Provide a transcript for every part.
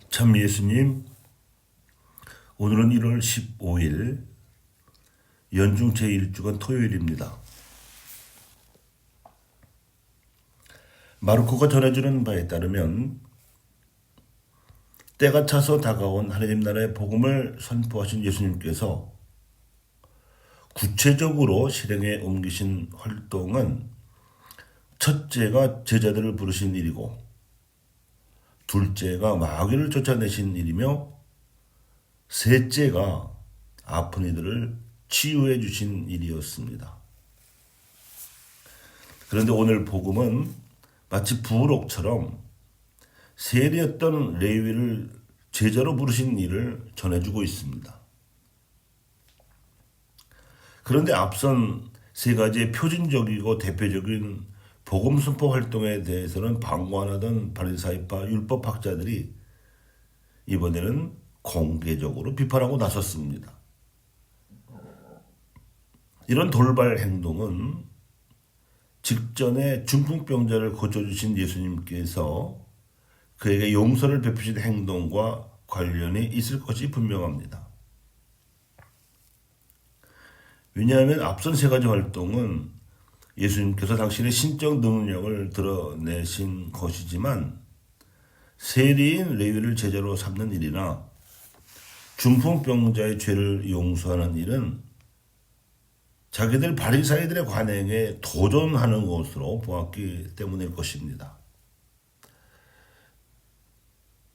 참 예수님, 오늘은 1월 15일 연중 제1주간 토요일입니다. 마르코가 전해주는 바에 따르면 때가 차서 다가온 하나님 나라의 복음을 선포하신 예수님께서 구체적으로 실행에 옮기신 활동은 첫째가 제자들을 부르신 일이고, 둘째가 마귀를 쫓아내신 일이며, 셋째가 아픈 이들을 치유해 주신 일이었습니다. 그런데 오늘 복음은 마치 부록처럼 세리였던 레위를 제자로 부르신 일을 전해주고 있습니다. 그런데 앞선 세 가지의 표준적이고 대표적인 복음 선포 활동에 대해서는 방관하던 바리사이파 율법학자들이 이번에는 공개적으로 비판하고 나섰습니다. 이런 돌발 행동은 직전에 중풍병자를 고쳐주신 예수님께서 그에게 용서를 베푸신 행동과 관련이 있을 것이 분명합니다. 왜냐하면 앞선 세 가지 활동은 예수님께서 당신의 신적 능력을 드러내신 것이지만, 세리인 레위를 제자로 삼는 일이나 중풍병자의 죄를 용서하는 일은 자기들 바리사이들의 관행에 도전하는 것으로 보았기 때문일 것입니다.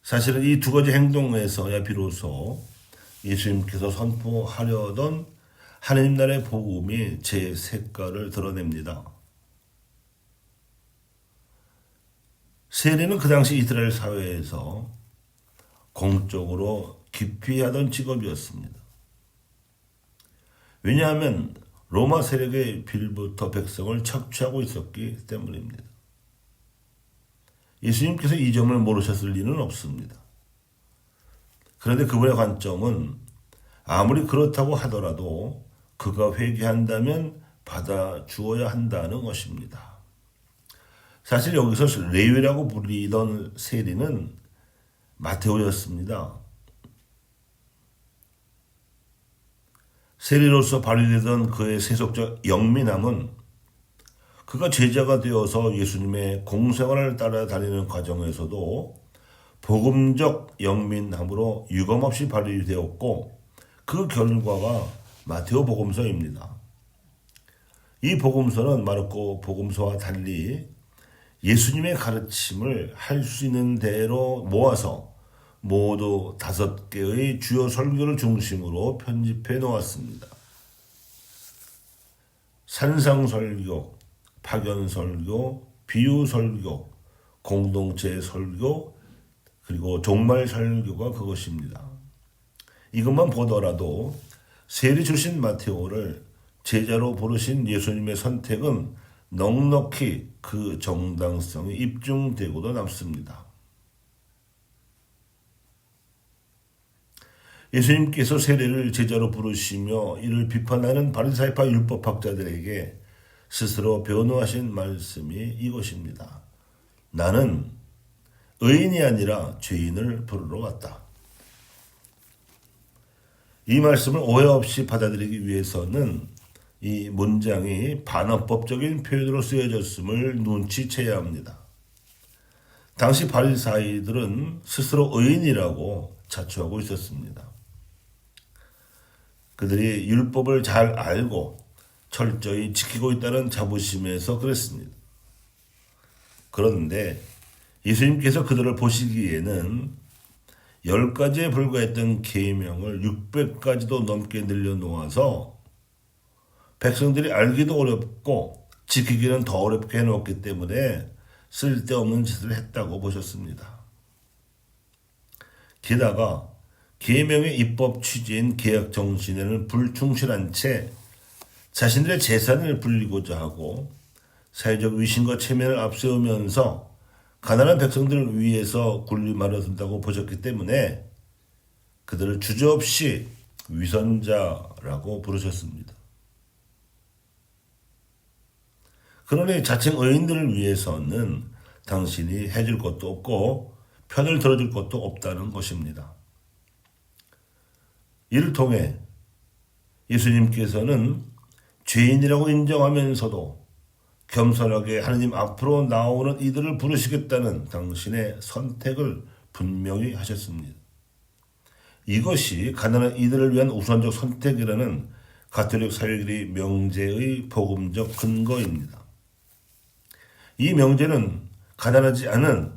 사실은 이 두 가지 행동에서야 비로소 예수님께서 선포하려던 하나님 나라의 복음이 제 색깔을 드러냅니다. 세리는 그 당시 이스라엘 사회에서 공적으로 기피하던 직업이었습니다. 왜냐하면 로마 세력의 빌부터 백성을 착취하고 있었기 때문입니다. 예수님께서 이 점을 모르셨을 리는 없습니다. 그런데 그분의 관점은 아무리 그렇다고 하더라도 그가 회개한다면 받아주어야 한다는 것입니다. 사실 여기서 레위라고 불리던 세리는 마테오였습니다. 세리로서 발휘되던 그의 세속적 영민함은 그가 제자가 되어서 예수님의 공생활을 따라다니는 과정에서도 복음적 영민함으로 유감없이 발휘되었고, 그 결과가 마테오 복음서입니다. 이 복음서는 마르코 복음서와 달리 예수님의 가르침을 할 수 있는 대로 모아서 모두 5개의 주요 설교를 중심으로 편집해 놓았습니다. 산상설교, 파견설교, 비유설교, 공동체 설교, 그리고 종말설교가 그것입니다. 이것만 보더라도 세리 출신 마테오를 제자로 부르신 예수님의 선택은 넉넉히 그 정당성이 입증되고도 남습니다. 예수님께서 세리를 제자로 부르시며 이를 비판하는 바리사이파 율법학자들에게 스스로 변호하신 말씀이 이것입니다. 나는 의인이 아니라 죄인을 부르러 왔다. 이 말씀을 오해 없이 받아들이기 위해서는 이 문장이 반어법적인 표현으로 쓰여졌음을 눈치채야 합니다. 당시 바리사이들은 스스로 의인이라고 자처하고 있었습니다. 그들이 율법을 잘 알고 철저히 지키고 있다는 자부심에서 그랬습니다. 그런데 예수님께서 그들을 보시기에는 10가지에 불과했던 계명을 600가지도 넘게 늘려놓아서 백성들이 알기도 어렵고 지키기는 더 어렵게 해놓았기 때문에 쓸데없는 짓을 했다고 보셨습니다. 게다가 계명의 입법 취지인 계약 정신에는 불충실한 채 자신들의 재산을 불리고자 하고 사회적 위신과 체면을 앞세우면서 가난한 백성들을 위해서 군림하려 든다고 보셨기 때문에 그들을 주저없이 위선자라고 부르셨습니다. 그러니 자칭 의인들을 위해서는 당신이 해줄 것도 없고 편을 들어줄 것도 없다는 것입니다. 이를 통해 예수님께서는 죄인이라고 인정하면서도 겸손하게 하느님 앞으로 나오는 이들을 부르시겠다는 당신의 선택을 분명히 하셨습니다. 이것이 가난한 이들을 위한 우선적 선택이라는 가톨릭 사회주의 명제의 복음적 근거입니다. 이 명제는 가난하지 않은,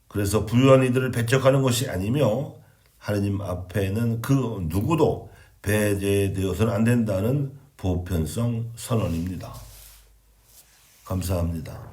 그래서 부유한 이들을 배척하는 것이 아니며 하느님 앞에는 그 누구도 배제되어서는 안 된다는 보편성 선언입니다. 감사합니다.